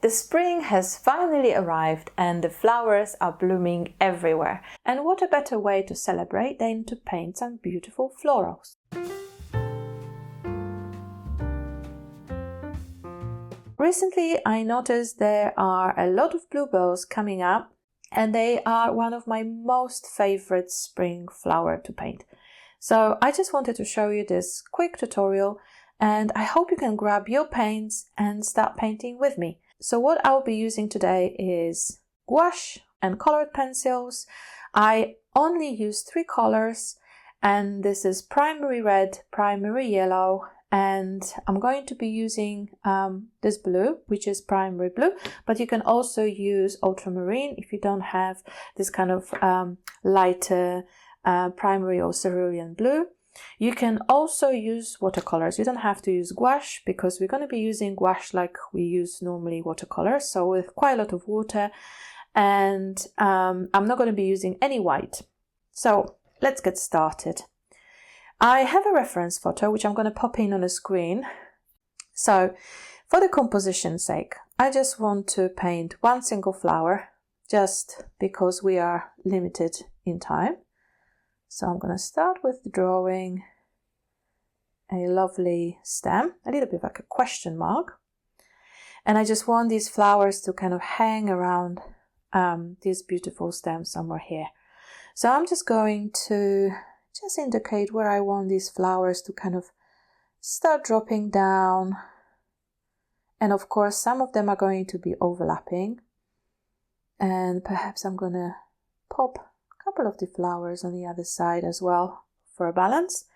The spring has finally arrived and the flowers are blooming everywhere. And what a better way to celebrate than to paint some beautiful florals. Recently I noticed there are a lot of bluebells coming up, and they are one of my most favorite spring flower to paint. So I just wanted to show you this quick tutorial, and I hope you can grab your paints and start painting with me. So what I'll be using today is gouache and colored pencils. I only use 3 colors, and this is primary red, primary yellow, and I'm going to be using this blue, which is primary blue, but you can also use ultramarine if you don't have this kind of lighter primary or cerulean blue. You can also use watercolors. You don't have to use gouache because we're going to be using gouache like we use normally watercolors, so with quite a lot of water, and I'm not going to be using any white. So let's get started. I have a reference photo which I'm going to pop in on the screen. So for the composition's sake, I just want to paint one single flower just because we are limited in time. So I'm going to start with drawing a lovely stem, a little bit like a question mark. And I just want these flowers to kind of hang around this beautiful stem somewhere here. So I'm just going to just indicate where I want these flowers to kind of start dropping down. And of course, some of them are going to be overlapping. And perhaps I'm going to pop couple of the flowers on the other side as well for a balance.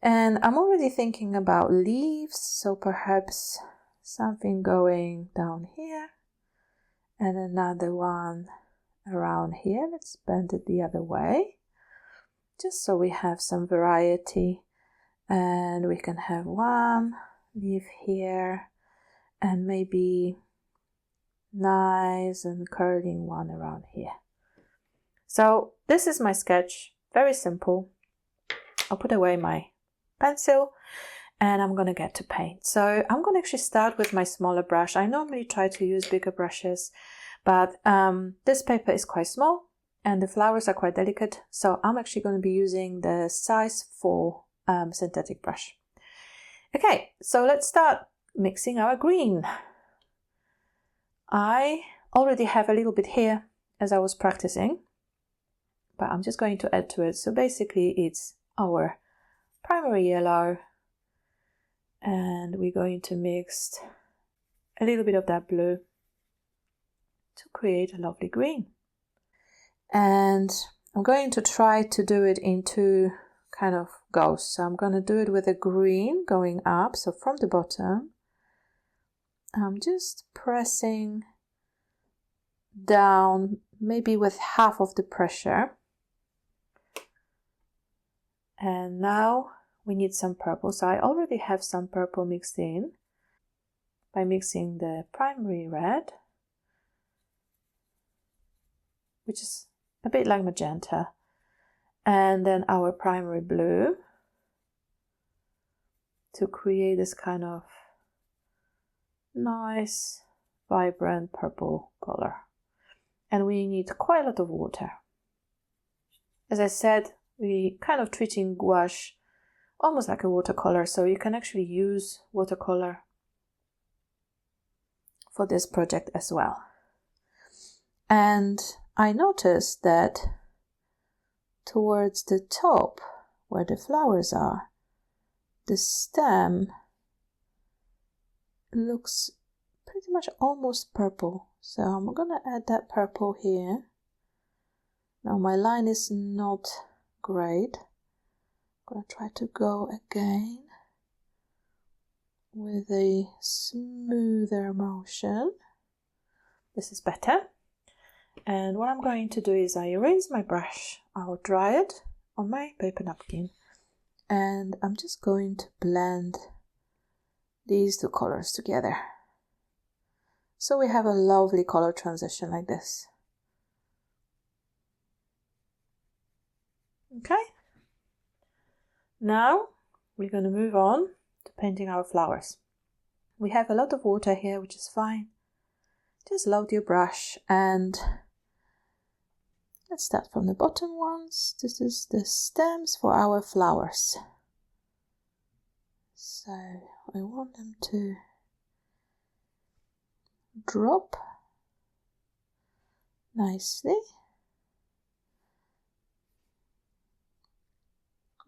And I'm already thinking about leaves, so perhaps something going down here and another one around here. Let's bend it the other way just so we have some variety, and we can have one leaf here and maybe nice and curling one around here. So this is my sketch, very simple. I'll put away my pencil and I'm going to get to paint. So I'm going to actually start with my smaller brush. I normally try to use bigger brushes, but this paper is quite small and the flowers are quite delicate. So I'm actually going to be using the size 4 synthetic brush. Okay, so let's start mixing our green. I already have a little bit here as I was practicing, but I'm just going to add to it. So basically it's our primary yellow, and we're going to mix a little bit of that blue to create a lovely green. And I'm going to try to do it in 2 kind of goes. So I'm going to do it with a green going up. So from the bottom, I'm just pressing down, maybe with half of the pressure. And now we need some purple. So I already have some purple mixed in by mixing the primary red, which is a bit like magenta, and then our primary blue to create this kind of nice, vibrant purple color. And we need quite a lot of water. As I said, we kind of treating gouache almost like a watercolor, so you can actually use watercolor for this project as well. And I noticed that towards the top where the flowers are, the stem looks pretty much almost purple. So I'm gonna add that purple here. Now my line is not great. I'm gonna try to go again with a smoother motion. This is better. And what I'm going to do is I rinse my brush, I'll dry it on my paper napkin, and I'm just going to blend these 2 colors together. So we have a lovely color transition like this. Okay. Now we're going to move on to painting our flowers. We have a lot of water here, which is fine. just load your brush, and let's start from the bottom ones. This is the stems for our flowers. So I want them to drop nicely.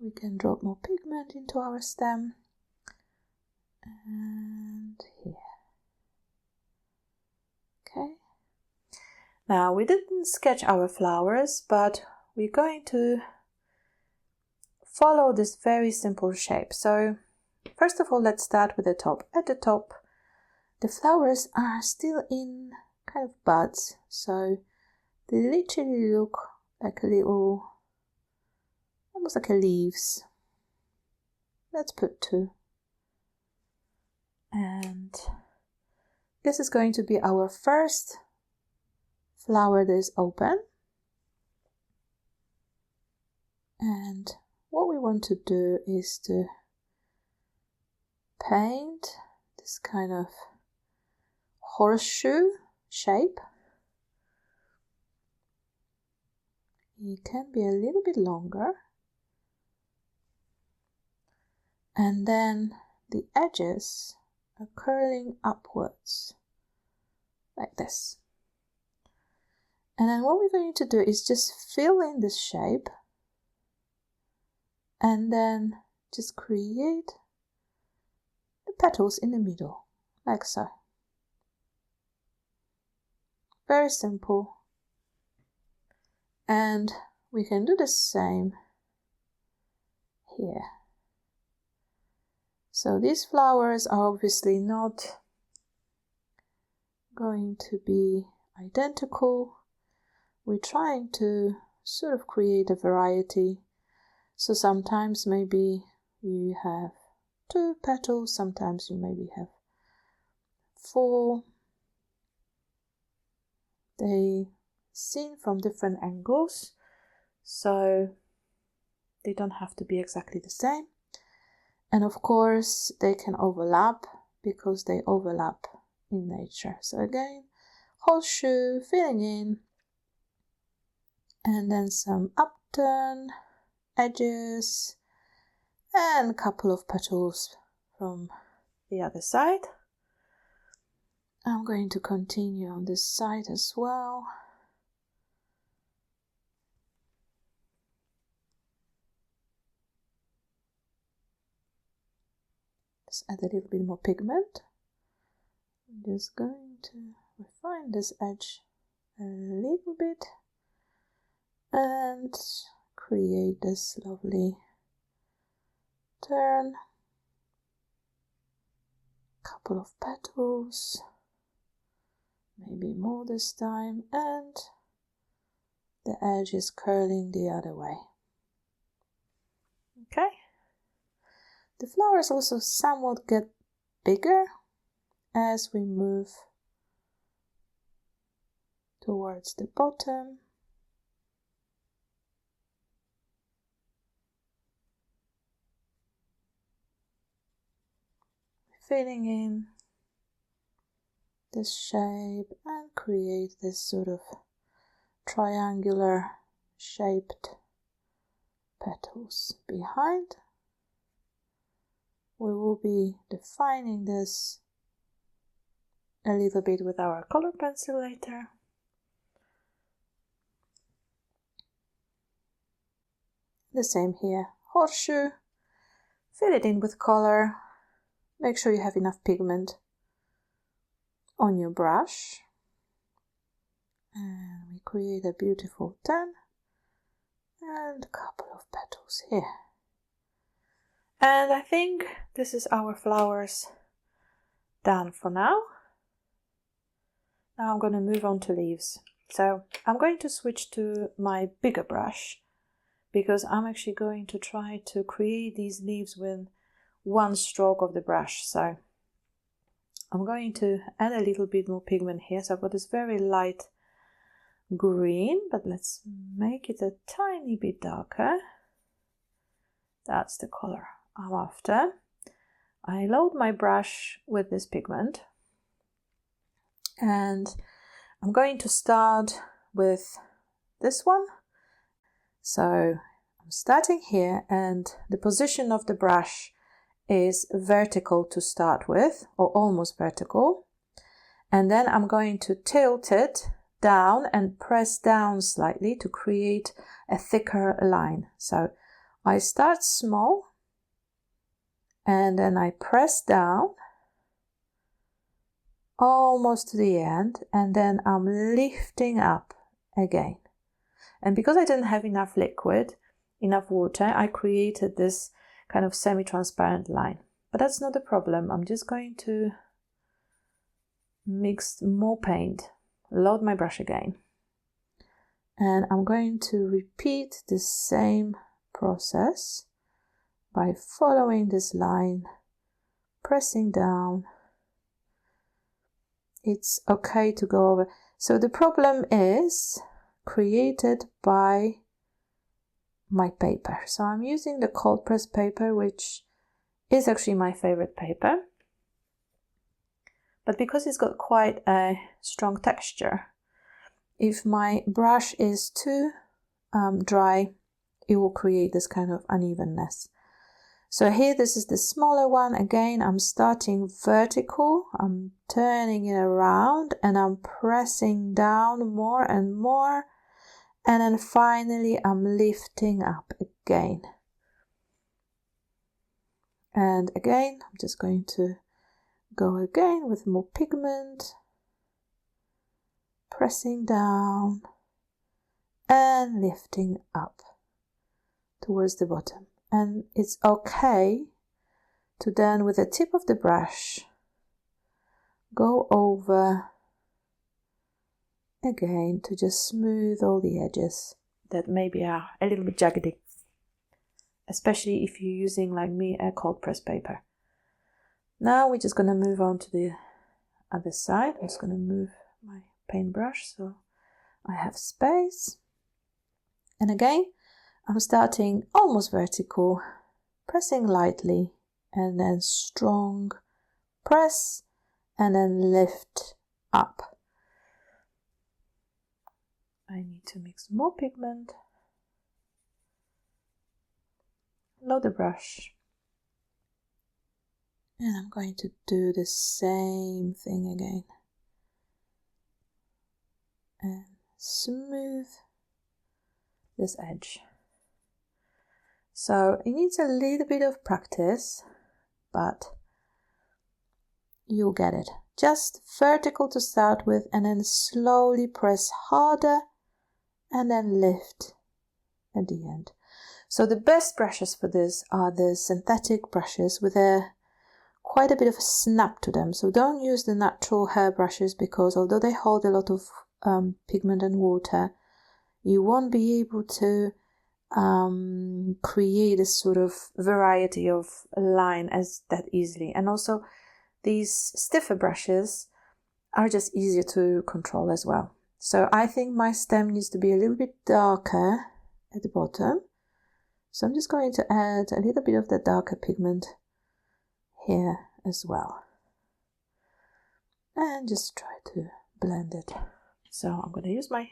We can drop more pigment into our stem, and here. Okay. Now we didn't sketch our flowers, but we're going to follow this very simple shape. So first of all, let's start with the top. At the top, the flowers are still in kind of buds, so they literally look like a little, almost like a leaves. Let's put 2. And this is going to be our first flower that is open. And what we want to do is to paint this kind of horseshoe shape. It can be a little bit longer. And then the edges are curling upwards like this. And then what we're going to do is just fill in this shape and then just create the petals in the middle, like so. Very simple. And we can do the same here. So these flowers are obviously not going to be identical. We're trying to sort of create a variety. So sometimes maybe you have 2 petals, sometimes you maybe have 4. They seen from different angles, so they don't have to be exactly the same. And of course they can overlap because they overlap in nature. So again, horseshoe, filling in, and then some upturn edges and a couple of petals from the other side. I'm going to continue on this side as well. Just add a little bit more pigment. I'm just going to refine this edge a little bit and create this lovely turn. Couple of petals, maybe more this time, and the edge is curling the other way. Okay. The flowers also somewhat get bigger as we move towards the bottom. Filling in this shape and create this sort of triangular shaped petals behind. We will be defining this a little bit with our color pencil later. The same here, horseshoe, fill it in with color. Make sure you have enough pigment on your brush. And we create a beautiful turn and a couple of petals here. And I think this is our flowers done for now. Now I'm going to move on to leaves. So I'm going to switch to my bigger brush because I'm actually going to try to create these leaves with one stroke of the brush. So I'm going to add a little bit more pigment here. So I've got this very light green, but let's make it a tiny bit darker. That's the color I'm after. I load my brush with this pigment And I'm going to start with this one. So I'm starting here, and the position of the brush is vertical to start with, or almost vertical. And then I'm going to tilt it down and press down slightly to create a thicker line. So I start small and then I press down almost to the end, and then I'm lifting up again. And because I didn't have enough liquid, enough water, I created this kind of semi-transparent line. But that's not a problem. I'm just going to mix more paint, load my brush again. And I'm going to repeat the same process by following this line, pressing down. It's okay to go over. So the problem is created by my paper. So I'm using the cold press paper, which is actually my favorite paper. But because it's got quite a strong texture, if my brush is too dry, it will create this kind of unevenness. So here, this is the smaller one. Again, I'm starting vertical. I'm turning it around and I'm pressing down more and more. And then finally, I'm lifting up again. And again, I'm just going to go again with more pigment, pressing down and lifting up towards the bottom. And it's okay to then, with the tip of the brush, go over again to just smooth all the edges that maybe are a little bit jaggedy, especially if you're using, like me, a cold press paper. Now we're just going to move on to the other side. I'm just going to move my paintbrush so I have space. And again, I'm starting almost vertical, pressing lightly, and then strong press, and then lift up. I need to mix more pigment, load the brush, and I'm going to do the same thing again. And smooth this edge. So it needs a little bit of practice, but you'll get it. Just vertical to start with, and then slowly press harder and then lift at the end. So the best brushes for this are the synthetic brushes with quite a bit of a snap to them. So don't use the natural hair brushes, because although they hold a lot of pigment and water, you won't be able to create a sort of variety of line as that easily. And also these stiffer brushes are just easier to control as well. So I think my stem needs to be a little bit darker at the bottom. So I'm just going to add a little bit of the darker pigment here as well. And just try to blend it. So I'm going to use my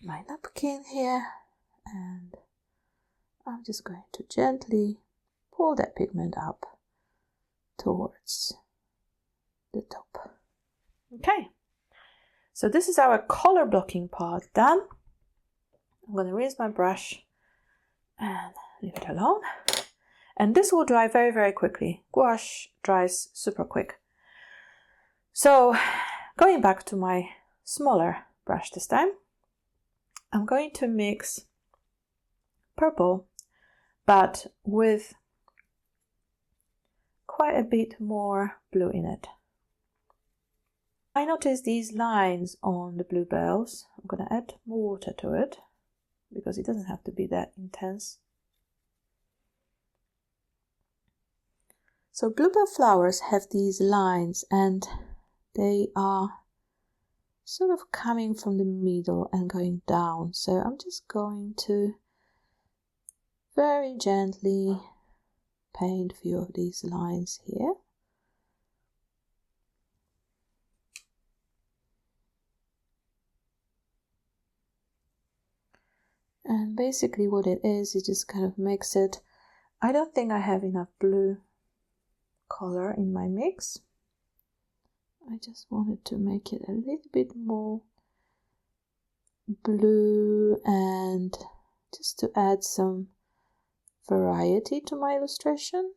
napkin here, and I'm just going to gently pull that pigment up towards the top. Okay, so this is our color blocking part done. I'm going to rinse my brush and leave it alone. And this will dry very, very quickly. Gouache dries super quick. So going back to my smaller brush this time, I'm going to mix purple, but with quite a bit more blue in it. I noticed these lines on the Bluebells. I'm going to add more water to it, because it doesn't have to be that intense. So Bluebell flowers have these lines, and they are sort of coming from the middle and going down. So I'm just going to very gently paint a few of these lines here. And basically what it is, you just kind of mix it. I don't think I have enough blue color in my mix. I just wanted to make it a little bit more blue and just to add some variety to my illustration.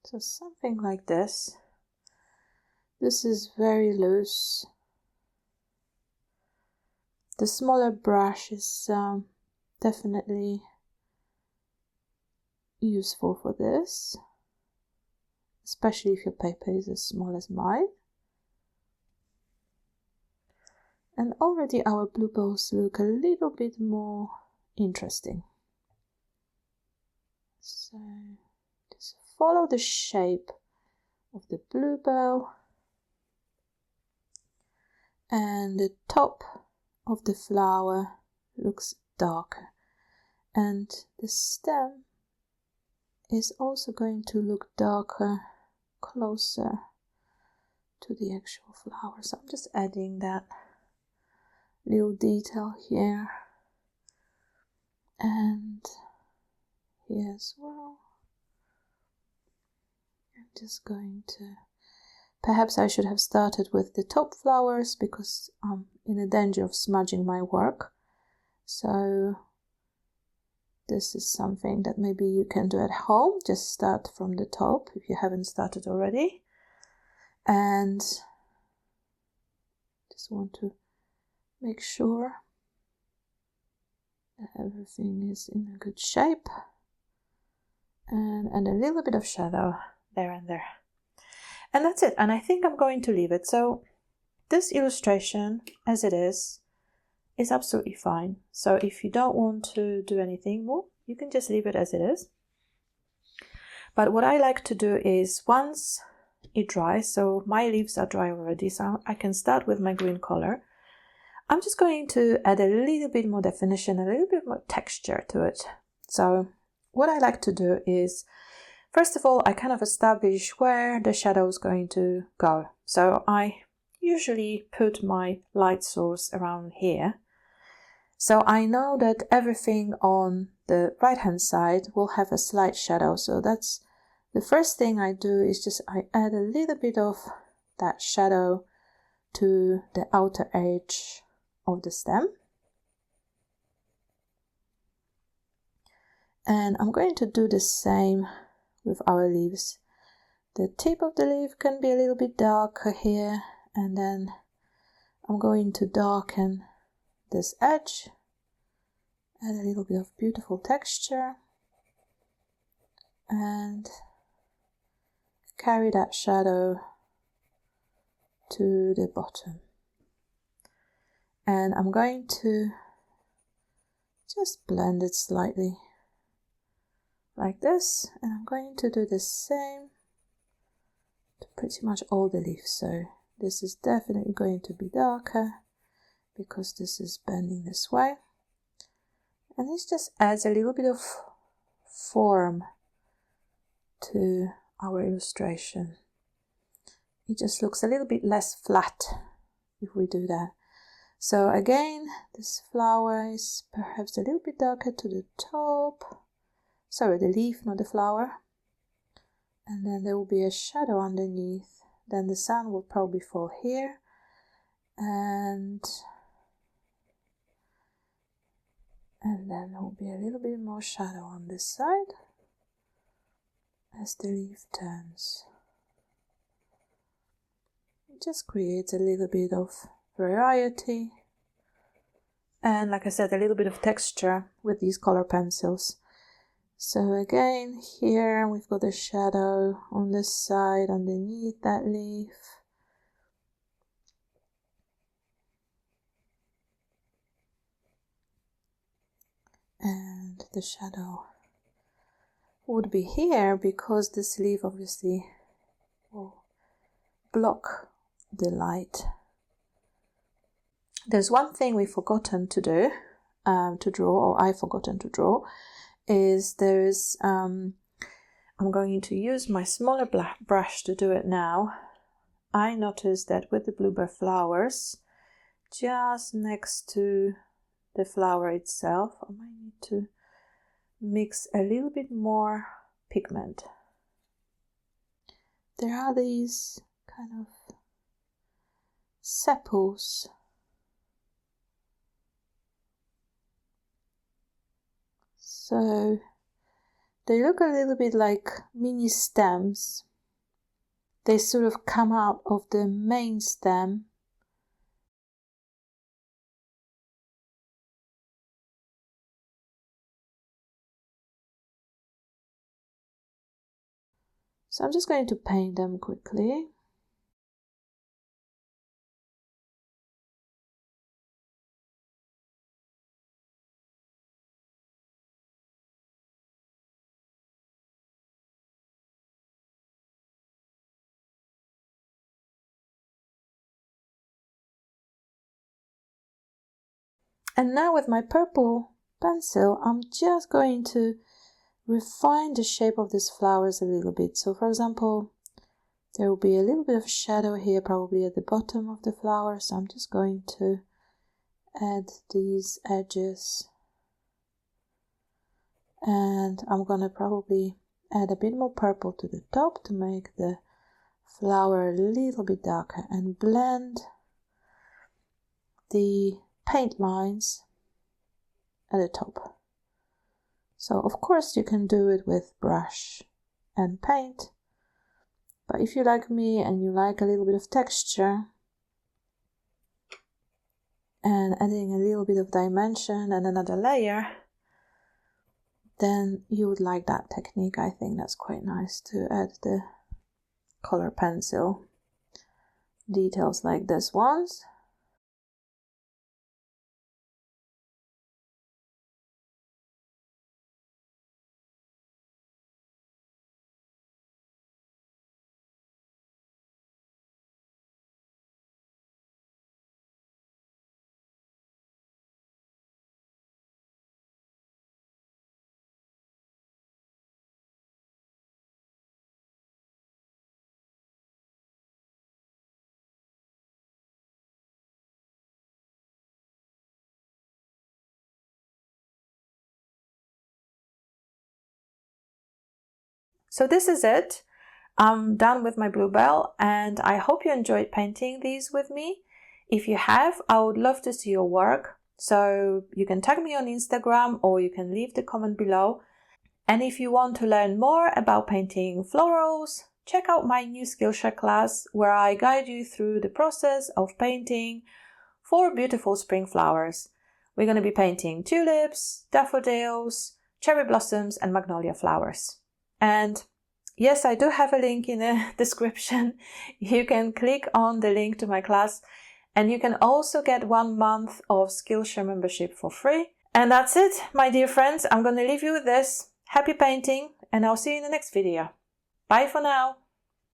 So something like this. This is very loose. The smaller brush is definitely useful for this, especially if your paper is as small as mine. And already our bluebells look a little bit more interesting. So just follow the shape of the bluebell, and the top of the flower looks darker, and the stem is also going to look darker closer to the actual flower. So I'm just adding that little detail here and here as well. I'm just going to, perhaps I should have started with the top flowers because I'm in a danger of smudging my work. So this is something that maybe you can do at home. Just start from the top if you haven't started already. And just want to make sure that everything is in a good shape. And a little bit of shadow there and there. And that's it. And I think I'm going to leave it. So this illustration, as it is absolutely fine. So if you don't want to do anything more, you can just leave it as it is. But what I like to do is once it dries, so my leaves are dry already, so I can start with my green color. I'm just going to add a little bit more definition, a little bit more texture to it. So what I like to do is, first of all, I kind of establish where the shadow is going to go. So I usually put my light source around here. So I know that everything on the right hand side will have a slight shadow. So that's the first thing I do, is just I add a little bit of that shadow to the outer edge of the stem. And I'm going to do the same with our leaves. The tip of the leaf can be a little bit darker here, and then I'm going to darken this edge, add a little bit of beautiful texture, and carry that shadow to the bottom. And I'm going to just blend it slightly like this, and I'm going to do the same to pretty much all the leaves. So this is definitely going to be darker because this is bending this way, and this just adds a little bit of form to our illustration. It just looks a little bit less flat if we do that. So again, this flower is perhaps a little bit darker to the top. Sorry, the leaf, not the flower. And then there will be a shadow underneath. Then the sun will probably fall here. And then there will be a little bit more shadow on this side as the leaf turns. It just creates a little bit of variety. And like I said, a little bit of texture with these color pencils. So again, here we've got a shadow on this side underneath that leaf. And the shadow would be here because this leaf obviously will block the light. There's one thing we've forgotten to do, to draw, or I've forgotten to draw, is there's I'm going to use my smaller brush to do it now. I noticed that with the bluebell flowers, just next to the flower itself, I might need to mix a little bit more pigment. There are these kind of sepals. So they look a little bit like mini stems. They sort of come out of the main stem. So I'm just going to paint them quickly. And now with my purple pencil, I'm just going to refine the shape of these flowers a little bit. So for example, there will be a little bit of shadow here, probably at the bottom of the flower. So I'm just going to add these edges. And I'm gonna probably add a bit more purple to the top to make the flower a little bit darker and blend the paint lines at the top. So of course you can do it with brush and paint, but if you're like me and you like a little bit of texture and adding a little bit of dimension and another layer, then you would like that technique. I think that's quite nice to add the color pencil details like this ones. So this is it. I'm done with my bluebell and I hope you enjoyed painting these with me. If you have, I would love to see your work. So you can tag me on Instagram or you can leave the comment below. And if you want to learn more about painting florals, check out my new Skillshare class where I guide you through the process of painting 4 beautiful spring flowers. We're going to be painting tulips, daffodils, cherry blossoms and magnolia flowers. And yes, I do have a link in the description. You can click on the link to my class and you can also get 1 month of Skillshare membership for free. And that's it, my dear friends. I'm going to leave you with this. Happy painting and I'll see you in the next video. Bye for now.